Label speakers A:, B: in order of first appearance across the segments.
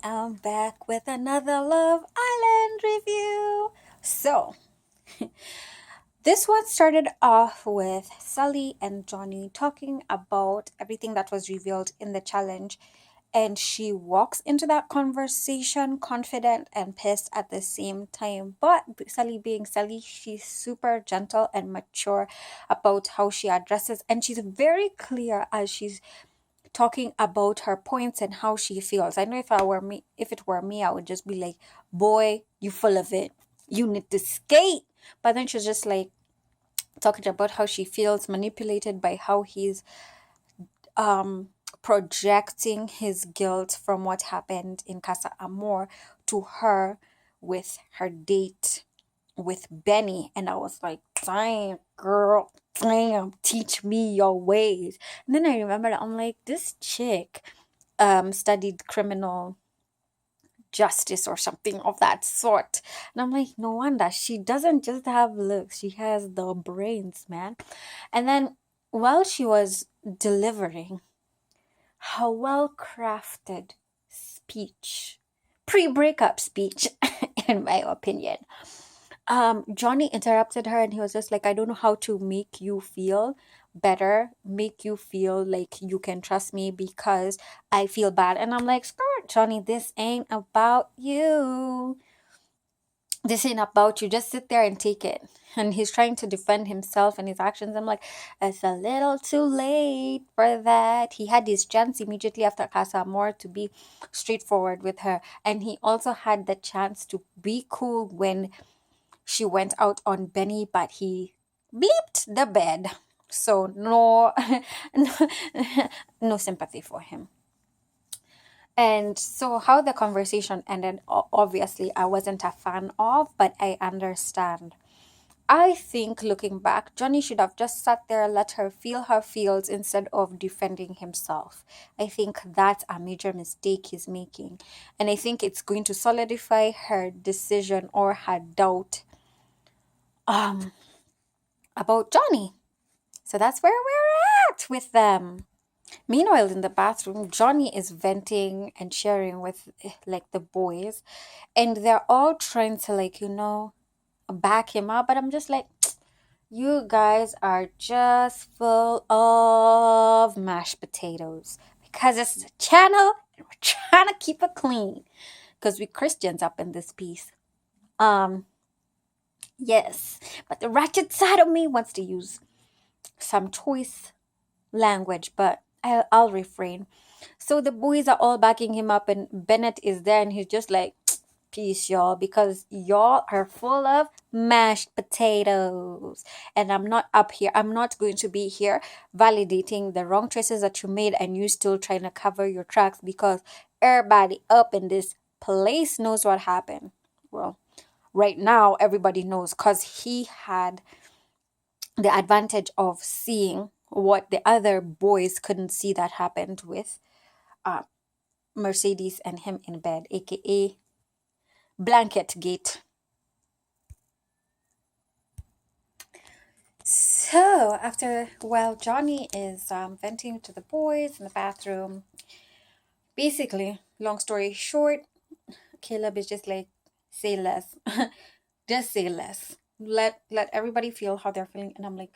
A: am back with another Love Island review. So, this one started off with Sully and Johnny talking about everything that was revealed in the challenge. And she walks into that conversation confident and pissed at the same time. But Sully being Sully, she's super gentle and mature about how she addresses, and she's very clear as she's talking about her points and how she feels. I know if it were me, I would just be like, "Boy, you full of it. You need to skate." But then she's just like talking about how she feels manipulated by how he's um projecting his guilt from what happened in Casa Amor to her with her date with Benny. And I was like, "Damn, girl, damn, teach me your ways." And then I remembered, I'm like, this chick studied criminal justice or something of that sort. And I'm like, no wonder she doesn't just have looks, she has the brains, man. And then while she was delivering her well crafted speech, pre breakup speech, in my opinion, Johnny interrupted her and he was just like, "I don't know how to make you feel better, make you feel like you can trust me because I feel bad." And I'm like, "Skirt, Johnny, this ain't about you. This ain't about you. Just sit there and take it." And he's trying to defend himself and his actions. I'm like, it's a little too late for that. He had his chance immediately after Casa Amor to be straightforward with her. And he also had the chance to be cool when she went out on Benny, but he bleeped the bed. So no, no, no sympathy for him. And so how the conversation ended, obviously I wasn't a fan of, but I understand. I think looking back, Johnny should have just sat there, let her feel her feels instead of defending himself. I think that's a major mistake he's making. And I think it's going to solidify her decision or her doubt um about Johnny. So that's where we're at with them. Meanwhile, in the bathroom, Johnny is venting and sharing with like the boys, and they're all trying to back him up. But I'm just like, you guys are just full of mashed potatoes because this is a channel and we're trying to keep it clean because we Christians up in this piece. Um, yes, but the ratchet side of me wants to use some choice language, but I'll refrain. So the boys are all backing him up, and Bennett is there, and he's just like, "Peace, y'all, because y'all are full of mashed potatoes. And I'm not up here. I'm not going to be here validating the wrong choices that you made, and you still trying to cover your tracks because everybody up in this place knows what happened." Well, right now, everybody knows because he had the advantage of seeing what the other boys couldn't see that happened with uh, Mercedes and him in bed, aka Blanket Gate. So, while Johnny is venting to the boys in the bathroom, basically, long story short, Caleb is just like, say less. Just say less. Let everybody feel how they're feeling. And I'm like,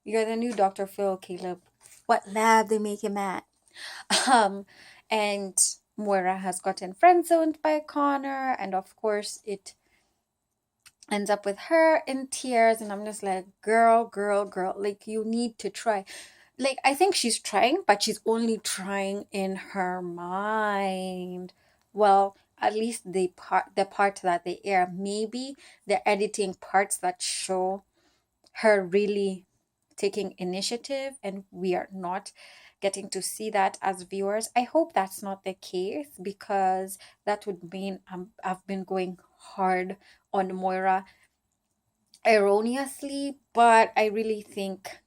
A: you're the new Dr. Phil, Caleb. What lab they make him at? Um, and Moira has gotten friend zoned by Connor, and of course it ends up with her in tears. And I'm just like, girl, girl, girl, like you need to try. Like I think she's trying, but she's only trying in her mind. Well, at least the part that they air, maybe they're editing parts that show her really taking initiative, and we are not getting to see that as viewers. I hope that's not the case because that would mean I've been going hard on Moira erroneously, but I really think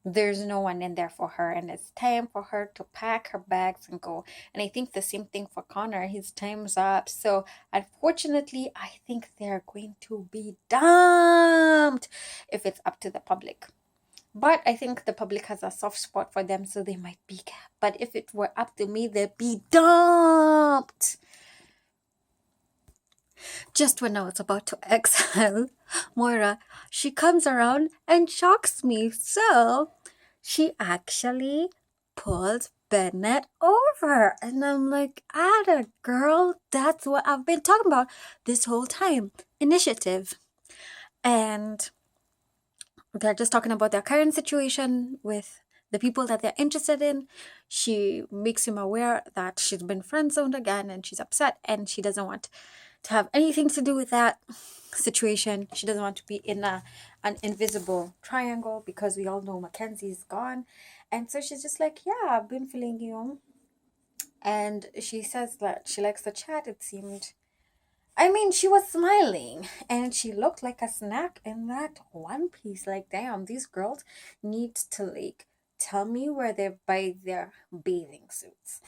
A: there's no one in there for her, and it's time for her to pack her bags and go. And I think the same thing for Connor. His time's up. So unfortunately, I think they're going to be dumped if it's up to the public. But I think the public has a soft spot for them, so they might be kept. But if it were up to me, they'd be dumped. Just when I was about to exhale, Moira, she comes around and shocks me. So she actually pulled Bennett over. And I'm like, Ada girl, that's what I've been talking about this whole time. Initiative. And they're just talking about their current situation with the people that they're interested in. She makes him aware that she's been friend zoned again and she's upset and she doesn't want to have anything to do with that situation. She doesn't want to be in an invisible triangle because we all know Mackenzie's gone. And so she's just like, yeah, I've been feeling you. And she says that she likes the chat. It seemed, I mean, she was smiling and she looked like a snack in that one piece. Like, damn, these girls need to like tell me where they buy their bathing suits.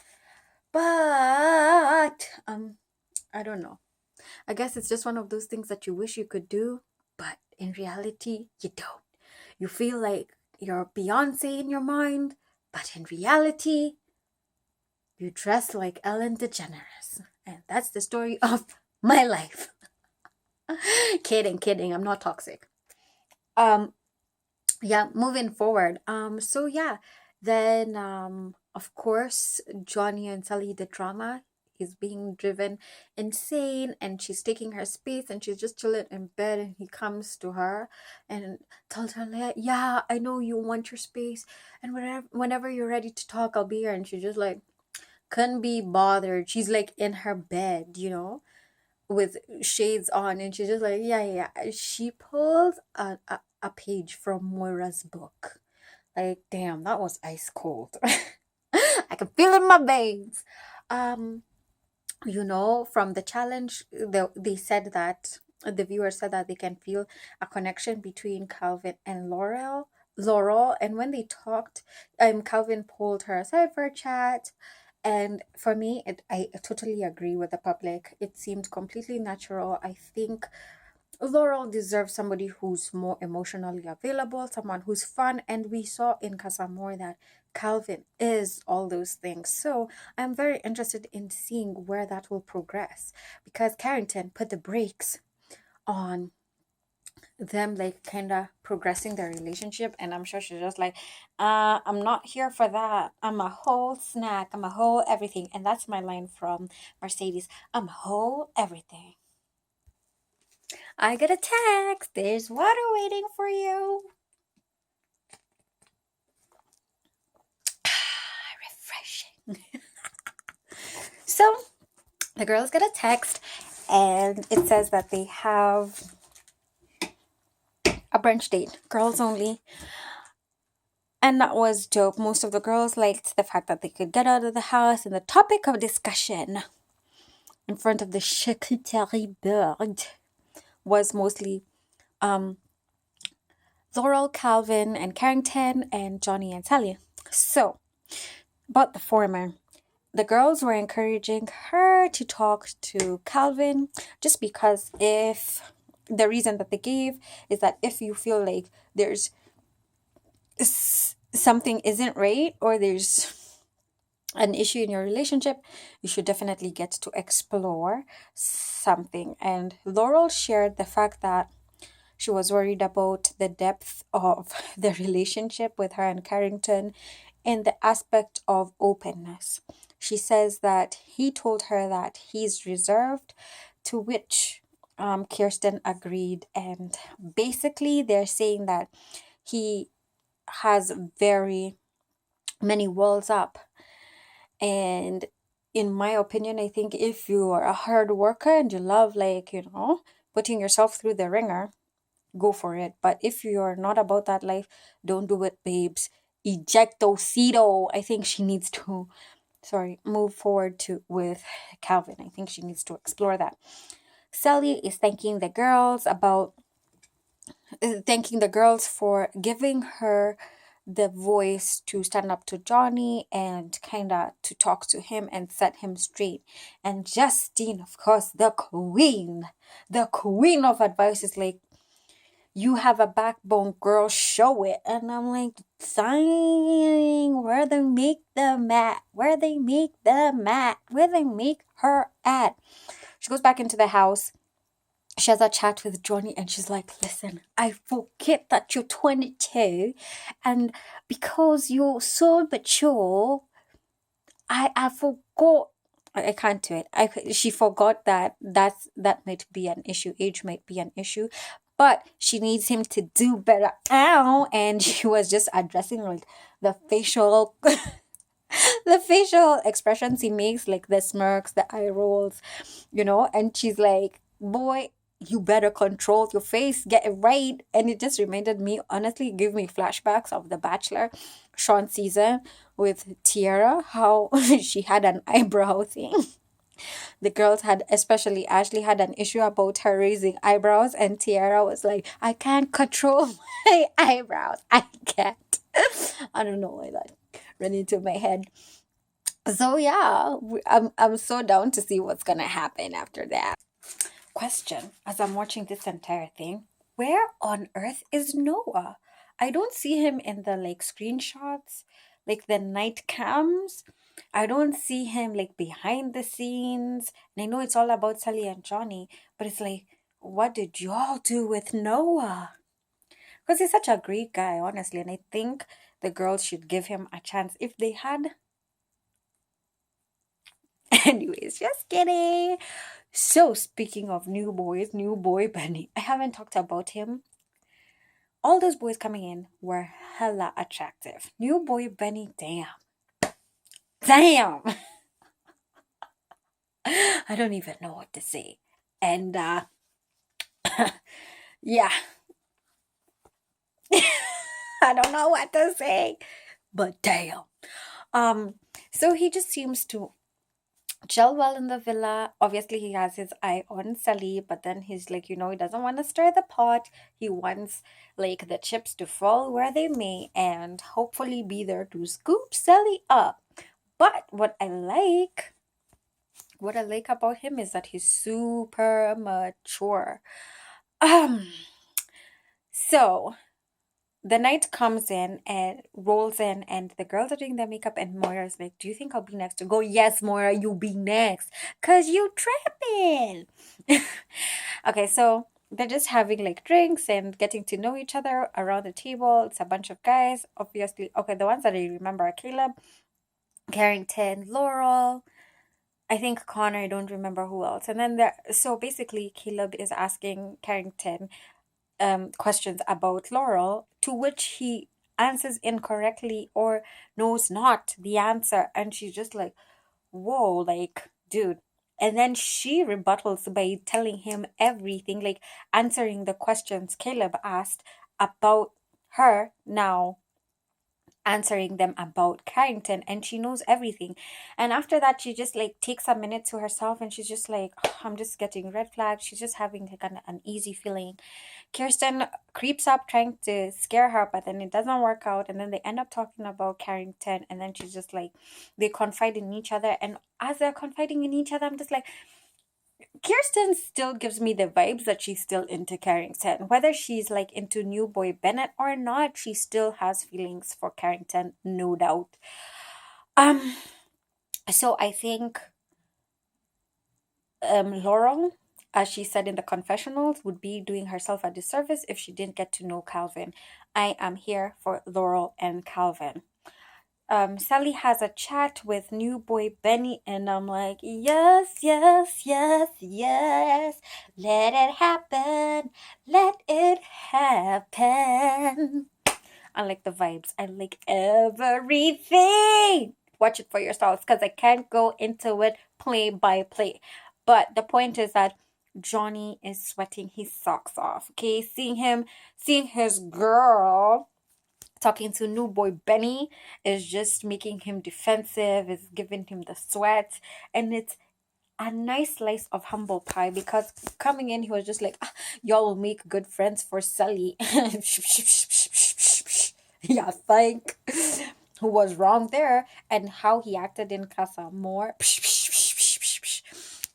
A: But I don't know. I guess it's just one of those things that you wish you could do, but in reality, you don't. You feel like you're Beyonce in your mind, but in reality, you dress like Ellen DeGeneres. And that's the story of my life. Kidding. I'm not toxic. Yeah, moving forward. So yeah, then of course Johnny and Sally, the drama is being driven insane and she's taking her space and she's just chilling in bed and he comes to her and tells her like, yeah, I know you want your space and whenever you're ready to talk, I'll be here. And she's just like couldn't be bothered. She's like in her bed, with shades on, and she's just like, yeah. She pulls a page from Moira's book. Like, damn, that was ice cold. I can feel it in my veins. Um, from the challenge, they said that the viewer said that they can feel a connection between Calvin and Laurel, and when they talked, Calvin pulled her aside for a chat. And for me, I totally agree with the public. It seemed completely natural. I think Laurel deserves somebody who's more emotionally available, someone who's fun, and we saw in Casamore that Calvin is all those things. So I'm very interested in seeing where that will progress because Carrington put the brakes on them like kind of progressing their relationship, and I'm sure she's just like, I'm not here for that. I'm a whole snack, I'm a whole everything. And that's my line from Mercedes. I'm a whole everything. I get a text. There's water waiting for you. Refreshing. So the girls get a text and it says that they have a brunch date, girls only. And that was dope. Most of the girls liked the fact that they could get out of the house, and the topic of discussion in front of the charcuterie board was mostly Laurel, Calvin, and Carrington, and Johnny and Sally. So, about the former, the girls were encouraging her to talk to Calvin just because if the reason that they gave is that if you feel like there's something isn't right or there's an issue in your relationship, you should definitely get to explore something. And Laurel shared the fact that she was worried about the depth of the relationship with her and Carrington in the aspect of openness. She says that he told her that he's reserved, to which Kirsten agreed. And basically, they're saying that he has very many walls up. And in my opinion, I think if you are a hard worker and you love, like, putting yourself through the ringer, go for it. But if you're not about that life, don't do it, babes. Ejectocito. I think she needs to, move forward with Calvin. I think she needs to explore that. Sally is thanking the girls for giving her the voice to stand up to Johnny and kind of to talk to him and set him straight. And Justine, of course, the queen of advice, is like, You have a backbone, girl, show it. And I'm like, dang, where they make them at? Where they make them at? Where they make her at? She goes back into the house. She has a chat with Johnny and she's like, listen, I forget that you're 22 and because you're so mature, I forgot. I can't do it. She forgot that might be an issue. Age might be an issue, but she needs him to do better. Ow! And she was just addressing like the facial, the facial expressions he makes, like the smirks, the eye rolls, And she's like, "Boy, you better control your face, get it right." And it just reminded me, honestly, give me flashbacks of The Bachelor, Sean season with Tiara, how she had an eyebrow thing. The girls had, especially Ashley, had an issue about her raising eyebrows, and Tiara was like, "I can't control my eyebrows. I can't." I don't know why that ran into my head. So yeah, I'm so down to see what's gonna happen after that. Question: as I'm watching this entire thing, where on earth is Noah? I don't see him in the like screenshots, like the night cams. I don't see him like behind the scenes. And I know it's all about Sally and Johnny, but it's like, what did y'all do with Noah? Because he's such a great guy, honestly, and I think the girls should give him a chance if they had. Anyways, just kidding. So, speaking of new boys, new boy Benny, I haven't talked about him. All those boys coming in were hella attractive. New boy Benny, damn. Damn! I don't even know what to say. And, yeah, I don't know what to say. But damn. Um, so he just seems to gel well in the villa. Obviously, he has his eye on Sally, but then he's like, he doesn't want to stir the pot. He wants like the chips to fall where they may and hopefully be there to scoop Sally up. But what I like about him is that he's super mature. Um, so the night comes in and rolls in, and the girls are doing their makeup, and Moira's like, "Do you think I'll be next?" To go, "Yes, Moira, you'll be next, cause you tripping." Okay, so they're just having like drinks and getting to know each other around the table. It's a bunch of guys, obviously. Okay, the ones that I remember are Caleb, Carrington, Laurel. I think Connor. I don't remember who else. And then there. So basically, Caleb is asking Carrington questions about Laurel, to which he answers incorrectly or knows not the answer. And she's just like, whoa, like, dude. And then she rebuttals by telling him everything, like answering the questions Caleb asked about her, now answering them about Carrington, and she knows everything. And after that, she just like takes a minute to herself and she's just like, "Oh, I'm just getting red flags." She's just having like an uneasy feeling. Kirsten creeps up trying to scare her, but then it doesn't work out. And then they end up talking about Carrington. And then she's just like, they confide in each other. And as they're confiding in each other, I'm just like, Kirsten still gives me the vibes that she's still into Carrington. Whether she's like into new boy Bennett or not, she still has feelings for Carrington, no doubt. Um, so I think Laurel, as she said in the confessionals, would be doing herself a disservice if she didn't get to know Calvin. I am here for Laurel and Calvin. Sally has a chat with new boy Benny, and I'm like, yes, yes, yes, yes. Let it happen. Let it happen. I like the vibes. I like everything. Watch it for yourselves because I can't go into it play by play. But the point is that Johnny is sweating his socks off. Okay, seeing his girl talking to new boy Benny is just making him defensive, is giving him the sweat, and it's a nice slice of humble pie because coming in he was just like, y'all will make good friends for Sally. Yeah, think who was wrong there and how he acted in Casa More.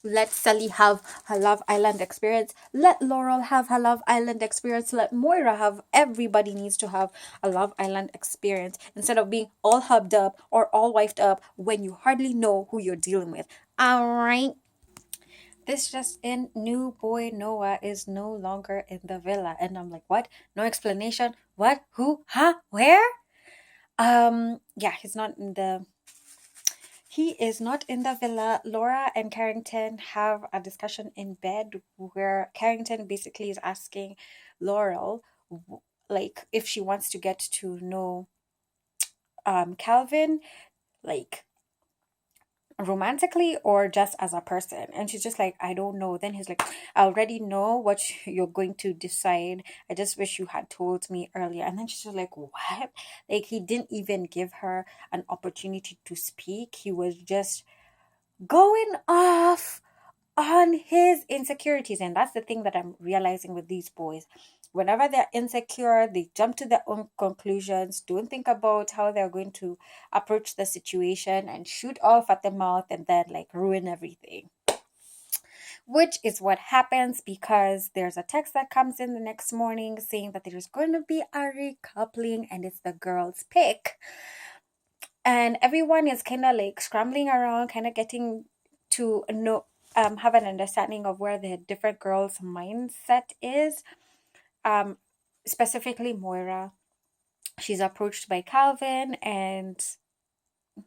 A: Let Sally have her Love Island experience. Let Laurel have her Love Island experience. Let Moira have. Everybody needs to have a Love Island experience instead of being all hubbed up or all wifed up when you hardly know who you're dealing with. All right. This just in, new boy Noah is no longer in the villa. And I'm like, what? No explanation? What? Who? Huh? Where? Yeah, he is not in the villa. Laura and Carrington have a discussion in bed where Carrington basically is asking Laurel like if she wants to get to know Calvin like romantically or just as a person, and she's just like, I don't know. Then he's like, I already know what you're going to decide. I just wish you had told me earlier. And then she's just like, what? Like, he didn't even give her an opportunity to speak. He was just going off on his insecurities. And that's the thing that I'm realizing with these boys. Whenever they're insecure, they jump to their own conclusions, don't think about how they're going to approach the situation, and shoot off at the mouth and then like ruin everything. Which is what happens because there's a text that comes in the next morning saying that there's going to be a recoupling and it's the girl's pick. And everyone is kind of like scrambling around, kind of getting to know, have an understanding of where the different girls' mindset is. Um, Specifically Moira. She's approached by Calvin and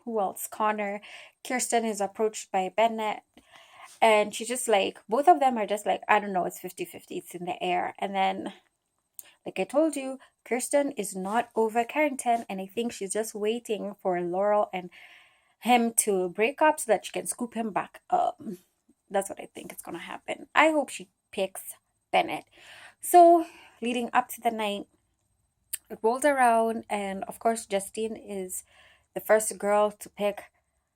A: who else? Connor. Kirsten is approached by Bennett. And she's just like, both of them are just like, I don't know, it's 50-50, it's in the air. And then, like I told you, Kirsten is not over Carrington, and I think she's just waiting for Laurel and him to break up so that she can scoop him back up. That's what I think is going to happen. I hope she picks Bennett. So, leading up to the night, it rolls around, and of course, Justine is the first girl to pick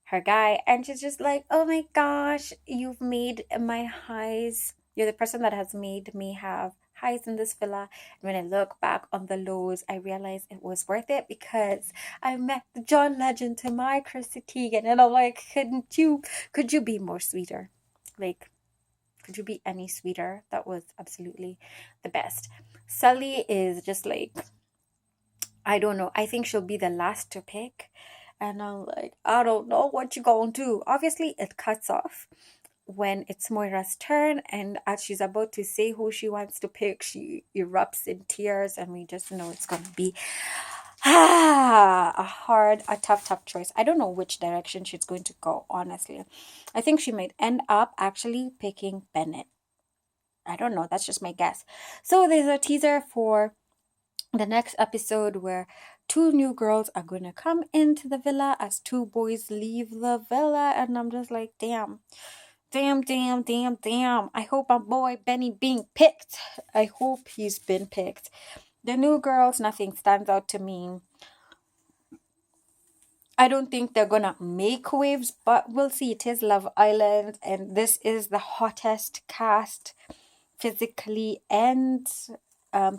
A: her guy, and she's just like, oh my gosh, you've made my highs. You're the person that has made me have highs in this villa. And when I look back on the lows, I realize it was worth it because I met the John Legend to my Chrissy Teigen, and I'm like, could you be more sweeter? Like, could you be any sweeter? That was absolutely the best. Sully is just like, I don't know. I think she'll be the last to pick. And I'm like, I don't know what you're going to do. Obviously, it cuts off when it's Moira's turn. And as she's about to say who she wants to pick, she erupts in tears. And we just know it's going to be a tough choice. I don't know which direction she's going to go, honestly. I think she might end up actually picking Bennett. I don't know. That's just my guess. So there's a teaser for the next episode where two new girls are going to come into the villa as two boys leave the villa. And I'm just like, damn. I hope my boy Benny being picked. I hope he's been picked. The new girls, nothing stands out to me. I don't think they're gonna make waves, but we'll see. It is Love Island, and this is the hottest cast physically and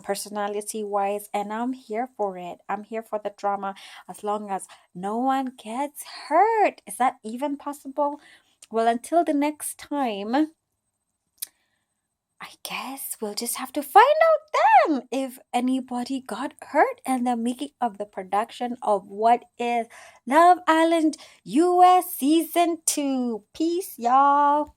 A: personality wise, and I'm here for it. I'm here for the drama as long as no one gets hurt. Is that even possible? Well, until the next time, I guess we'll just have to find out then if anybody got hurt and the making of the production of what is Love Island US Season 2. Peace, y'all.